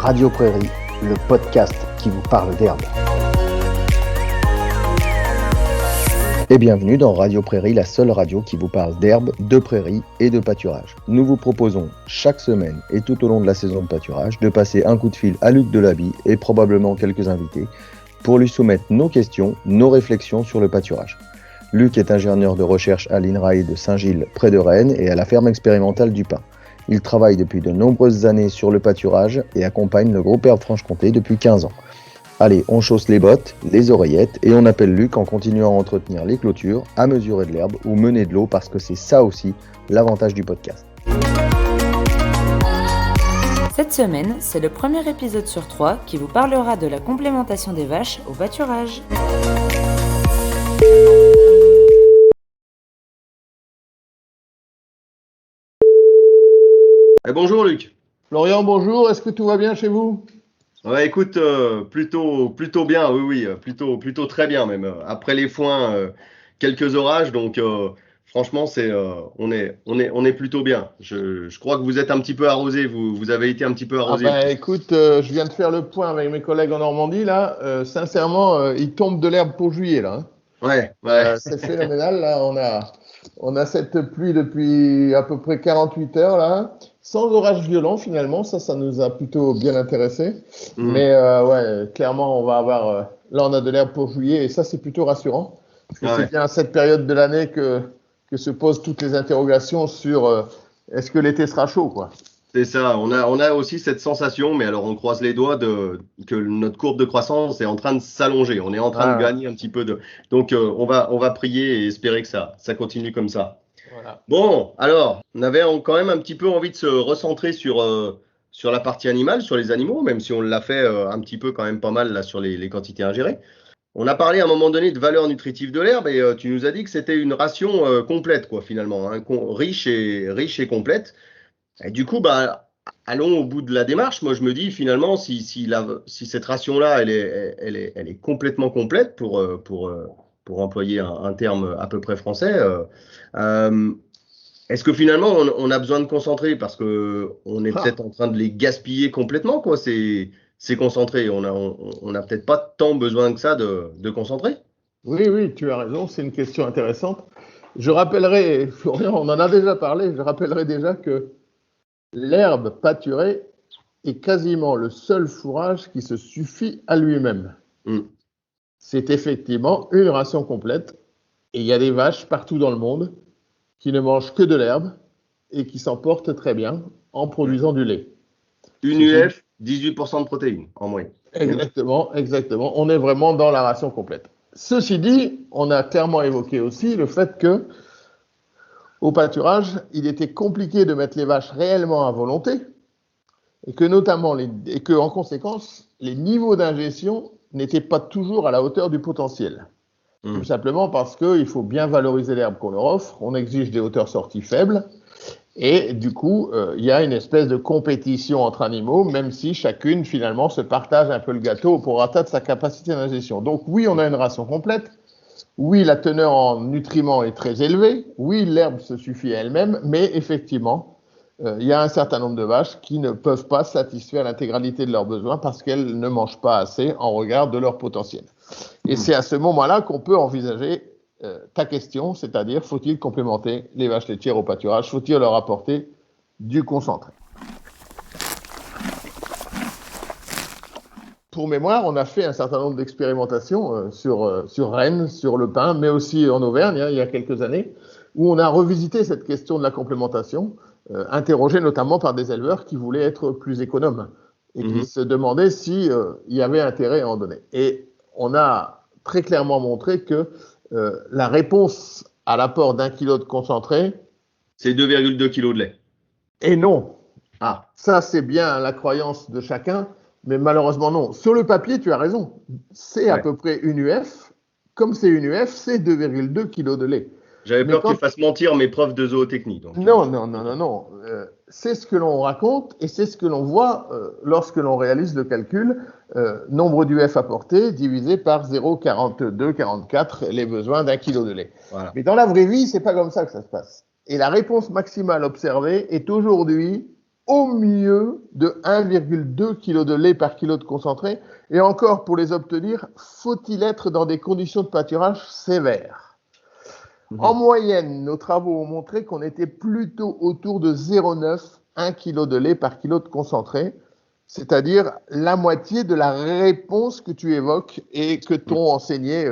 Radio Prairie, le podcast qui vous parle d'herbe. Et bienvenue dans Radio Prairie, la seule radio qui vous parle d'herbe, de prairie et de pâturage. Nous vous proposons chaque semaine et tout au long de la saison de pâturage de passer un coup de fil à Luc Delaby et probablement quelques invités pour lui soumettre nos questions, nos réflexions sur le pâturage. Luc est ingénieur de recherche à l'INRAE de Saint-Gilles près de Rennes et à la ferme expérimentale du Pin. Il travaille depuis de nombreuses années sur le pâturage et accompagne le groupe Herbe Franche-Comté depuis 15 ans. Allez, on chausse les bottes, les oreillettes et on appelle Luc en continuant à entretenir les clôtures, à mesurer de l'herbe ou mener de l'eau parce que c'est ça aussi l'avantage du podcast. Cette semaine, c'est le premier épisode sur 3 qui vous parlera de la complémentation des vaches au pâturage. Bonjour Luc. Florian, bonjour. Est-ce que tout va bien chez vous ? Ouais, écoute, plutôt bien, oui, plutôt très bien même. Après les foins, quelques orages, donc franchement, on est plutôt bien. Je crois que vous êtes un petit peu arrosé, vous avez été un petit peu arrosé. Écoute, je viens de faire le point avec mes collègues en Normandie là. Sincèrement, il tombe de l'herbe pour juillet là. Ouais. C'est phénoménal là. On a cette pluie depuis à peu près 48 heures là. Sans orage violent finalement, ça nous a plutôt bien intéressé. Mais clairement, on va avoir. Là, on a de l'herbe pour juillet et ça, c'est plutôt rassurant. Parce que c'est bien à cette période de l'année que se posent toutes les interrogations sur est-ce que l'été sera chaud, quoi. C'est ça. On a aussi cette sensation, mais alors on croise les doigts que notre courbe de croissance est en train de s'allonger. On est en train de gagner un petit peu de. Donc on va prier et espérer que ça continue comme ça. Voilà. Bon, alors, on avait quand même un petit peu envie de se recentrer sur la partie animale, sur les animaux, même si on l'a fait un petit peu quand même pas mal là sur les quantités ingérées. On a parlé à un moment donné de valeur nutritive de l'herbe et tu nous as dit que c'était une ration complète, quoi, finalement, hein, riche et complète. Et du coup, allons au bout de la démarche. Moi, je me dis finalement, si cette ration-là, elle est complètement complète pour employer un terme à peu près français. Est-ce que finalement on a besoin de concentrer parce que on est peut-être en train de les gaspiller complètement, quoi, ces concentrés. On a peut-être pas tant besoin que ça de concentrer. Oui, tu as raison, c'est une question intéressante. Je rappellerai, Florian, on en a déjà parlé, je rappellerai déjà que l'herbe pâturée est quasiment le seul fourrage qui se suffit à lui-même. C'est effectivement une ration complète. Et il y a des vaches partout dans le monde qui ne mangent que de l'herbe et qui s'en portent très bien en produisant du lait. Une UF, 18% de protéines en moyenne. Exactement. On est vraiment dans la ration complète. Ceci dit, on a clairement évoqué aussi le fait que au pâturage, il était compliqué de mettre les vaches réellement à volonté et que en conséquence, les niveaux d'ingestion n'étaient pas toujours à la hauteur du potentiel. Tout simplement parce qu'il faut bien valoriser l'herbe qu'on leur offre, on exige des hauteurs sorties faibles, et du coup, il y a une espèce de compétition entre animaux, même si chacune, finalement, se partage un peu le gâteau au prorata de sa capacité d'ingestion. Donc oui, on a une ration complète, oui, la teneur en nutriments est très élevée, oui, l'herbe se suffit à elle-même, mais effectivement, il y a un certain nombre de vaches qui ne peuvent pas satisfaire l'intégralité de leurs besoins parce qu'elles ne mangent pas assez en regard de leur potentiel. Et c'est à ce moment-là qu'on peut envisager ta question, c'est-à-dire faut-il complémenter les vaches laitières au pâturage, faut-il leur apporter du concentré ? Pour mémoire, on a fait un certain nombre d'expérimentations sur Rennes, sur le Pin, mais aussi en Auvergne, il y a quelques années, où on a revisité cette question de la complémentation, interrogée notamment par des éleveurs qui voulaient être plus économes et qui se demandaient s'il y avait intérêt à en donner. Et on a très clairement montré que la réponse à l'apport d'1 kilo de concentré… C'est 2,2 kg de lait. Et non. Ça, c'est bien la croyance de chacun, mais malheureusement non. Sur le papier, tu as raison. C'est à peu près une UF. Comme c'est une UF, c'est 2,2 kg de lait. J'avais peur que tu fasses mentir mes profs de zootechnie. Donc. Non. C'est ce que l'on raconte et c'est ce que l'on voit lorsque l'on réalise le calcul. Nombre d'UF apportés divisé par 0,42-44, les besoins d'1 kilo de lait. Voilà. Mais dans la vraie vie, c'est pas comme ça que ça se passe. Et la réponse maximale observée est aujourd'hui au mieux de 1,2 kg de lait par kilo de concentré. Et encore, pour les obtenir, faut-il être dans des conditions de pâturage sévères. En moyenne, nos travaux ont montré qu'on était plutôt autour de 0,9, 1 kg de lait par kilo de concentré, c'est-à-dire la moitié de la réponse que tu évoques et que t'ont enseigné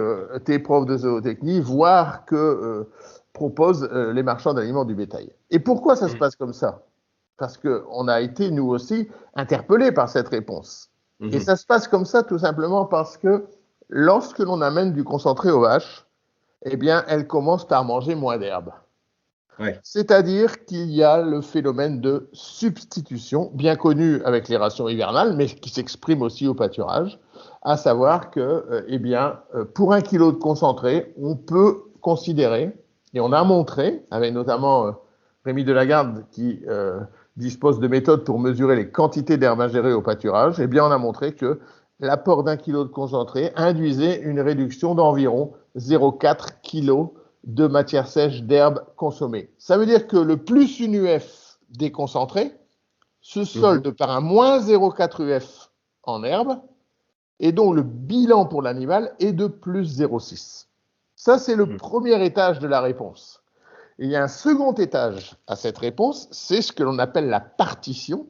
tes profs de zootechnie, voire que proposent les marchands d'aliments du bétail. Et pourquoi ça se passe comme ça ? Parce qu'on a été, nous aussi, interpellés par cette réponse. Et ça se passe comme ça tout simplement parce que lorsque l'on amène du concentré aux vaches, eh bien, elles commencent par manger moins d'herbe. Ouais. C'est-à-dire qu'il y a le phénomène de substitution, bien connu avec les rations hivernales, mais qui s'exprime aussi au pâturage, à savoir que, pour 1 kg de concentré, on peut considérer, et on a montré, avec notamment Rémi Delagarde qui dispose de méthodes pour mesurer les quantités d'herbe ingérées au pâturage, eh bien, on a montré que l'apport d'1 kg de concentré induisait une réduction d'environ 0,4 kg de matière sèche d'herbe consommée. Ça veut dire que le plus une UF déconcentré se solde par un moins 0,4 UF en herbe et dont le bilan pour l'animal est de plus 0,6. Ça, c'est le premier étage de la réponse. Et il y a un second étage à cette réponse, c'est ce que l'on appelle la partition,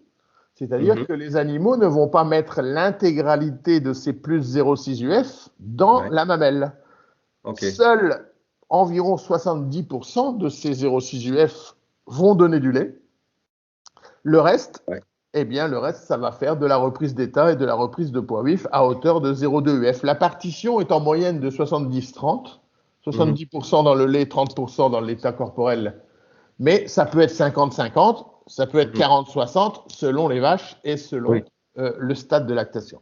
c'est-à-dire que les animaux ne vont pas mettre l'intégralité de ces plus 0,6 UF dans la mamelle. Seuls environ 70% de ces 0,6 UF vont donner du lait. Le reste, ça va faire de la reprise d'état et de la reprise de poids vif à hauteur de 0,2 UF. La partition est en moyenne de 70-30, 70% dans le lait, 30% dans l'état corporel. Mais ça peut être 50-50, ça peut être 40-60 selon les vaches et selon le stade de lactation.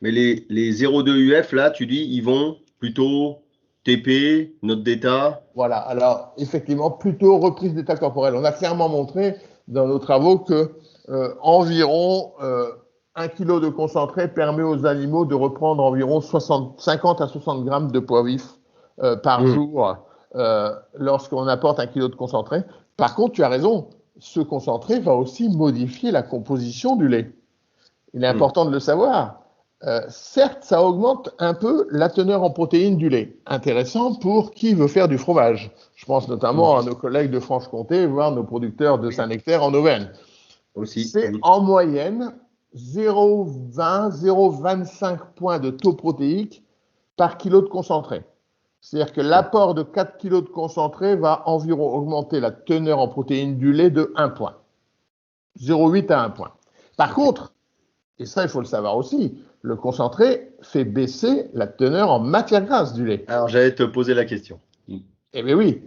Mais les 0,2 UF, là, tu dis, ils vont plutôt TP, note d'état. Voilà, alors effectivement, plutôt reprise d'état corporel. On a clairement montré dans nos travaux que environ 1 kg de concentré permet aux animaux de reprendre environ 50 à 60 grammes de poids vif par jour lorsqu'on apporte 1 kg de concentré. Par contre, tu as raison, ce concentré va aussi modifier la composition du lait. Il est important de le savoir. Certes, ça augmente un peu la teneur en protéines du lait. Intéressant pour qui veut faire du fromage. Je pense notamment à nos collègues de Franche-Comté, voire nos producteurs de Saint-Nectaire en Auvergne. C'est en moyenne 0,20, 0,25 points de taux protéique par kilo de concentré. C'est-à-dire que l'apport de 4 kg de concentré va environ augmenter la teneur en protéines du lait de 1 point. 0,8 à 1 point. Par contre, et ça il faut le savoir aussi, le concentré fait baisser la teneur en matière grasse du lait. Alors j'allais te poser la question. Eh bien oui,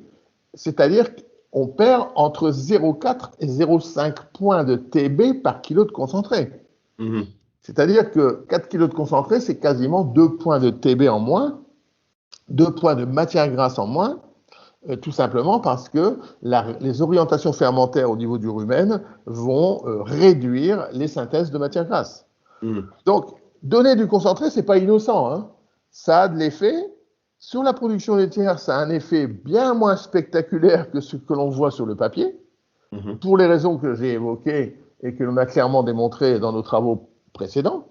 c'est-à-dire qu'on perd entre 0,4 et 0,5 points de TB par kilo de concentré. C'est-à-dire que 4 kg de concentré, c'est quasiment 2 points de TB en moins, 2 points de matière grasse en moins, tout simplement parce que les orientations fermentaires au niveau du rumen vont réduire les synthèses de matière grasse. Donc, donner du concentré, c'est pas innocent, hein. Ça a de l'effet. Sur la production laitière, ça a un effet bien moins spectaculaire que ce que l'on voit sur le papier, pour les raisons que j'ai évoquées et que l'on a clairement démontrées dans nos travaux précédents.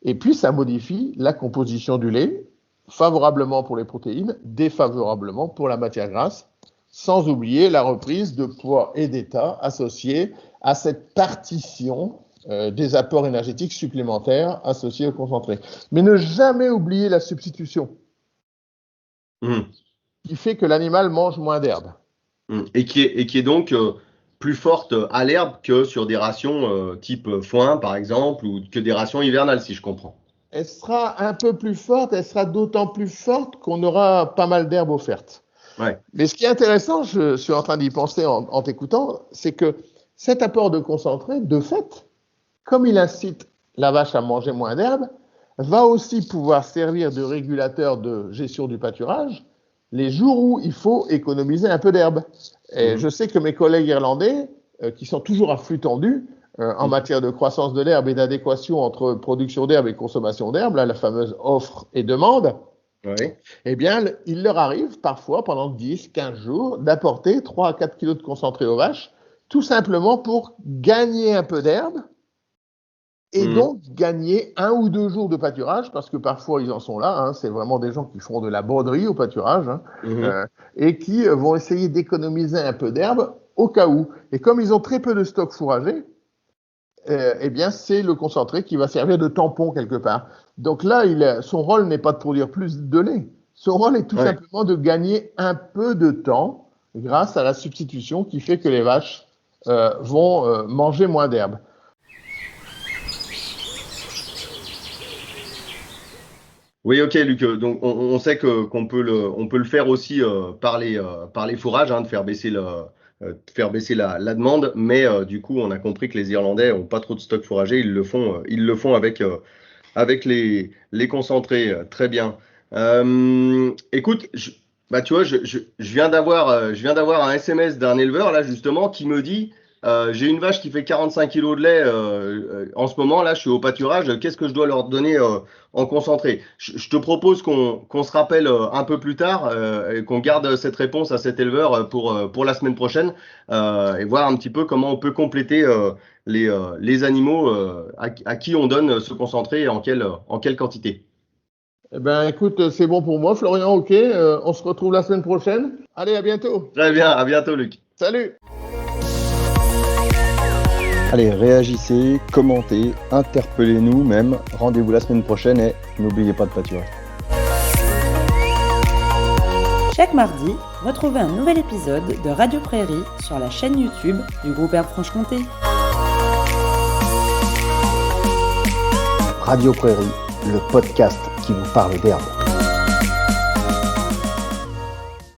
Et puis, ça modifie la composition du lait, favorablement pour les protéines, défavorablement pour la matière grasse, sans oublier la reprise de poids et d'état associée à cette partition des apports énergétiques supplémentaires associés au concentré. Mais ne jamais oublier la substitution, qui fait que l'animal mange moins d'herbe. Et qui est donc plus forte à l'herbe que sur des rations type foin, par exemple, ou que des rations hivernales, si je comprends. Elle sera un peu plus forte, elle sera d'autant plus forte qu'on aura pas mal d'herbe offerte. Mais ce qui est intéressant, je suis en train d'y penser en t'écoutant, c'est que cet apport de concentré, de fait, comme il incite la vache à manger moins d'herbe, va aussi pouvoir servir de régulateur de gestion du pâturage les jours où il faut économiser un peu d'herbe. Et je sais que mes collègues irlandais, qui sont toujours à flux tendu en matière de croissance de l'herbe et d'adéquation entre production d'herbe et consommation d'herbe, la fameuse offre et demande, Oui. Eh bien, il leur arrive parfois, pendant 10, 15 jours, d'apporter 3 à 4 kilos de concentré aux vaches, tout simplement pour gagner un peu d'herbe et donc gagner 1 ou 2 jours de pâturage, parce que parfois ils en sont là, hein, c'est vraiment des gens qui font de la broderie au pâturage, hein, et qui vont essayer d'économiser un peu d'herbe au cas où. Et comme ils ont très peu de stock fourragé, eh bien c'est le concentré qui va servir de tampon quelque part. Donc là, son rôle n'est pas de produire plus de lait, son rôle est tout simplement de gagner un peu de temps grâce à la substitution qui fait que les vaches vont manger moins d'herbe. Oui, ok, Luc. Donc, on sait qu'on peut le faire aussi par les fourrages, hein, de faire baisser la demande. Mais du coup, on a compris que les Irlandais ont pas trop de stock fourragé. Ils le font avec les concentrés. Très bien. Écoute, bah, tu vois, je viens d'avoir un SMS d'un éleveur là justement qui me dit. J'ai une vache qui fait 45 kilos de lait en ce moment. Là, je suis au pâturage. Qu'est-ce que je dois leur donner en concentré? Je te propose qu'on se rappelle un peu plus tard et qu'on garde cette réponse à cet éleveur pour la semaine prochaine et voir un petit peu comment on peut compléter les animaux à qui on donne ce concentré et en quelle quantité. Eh ben, écoute, c'est bon pour moi, Florian, ok. On se retrouve la semaine prochaine. Allez, à bientôt. Très bien, à bientôt, Luc. Salut. Allez, réagissez, commentez, interpellez-nous même. Rendez-vous la semaine prochaine et n'oubliez pas de pâturage. Chaque mardi, retrouvez un nouvel épisode de Radio Prairie sur la chaîne YouTube du groupe Herbe Franche-Comté. Radio Prairie, le podcast qui vous parle d'herbe.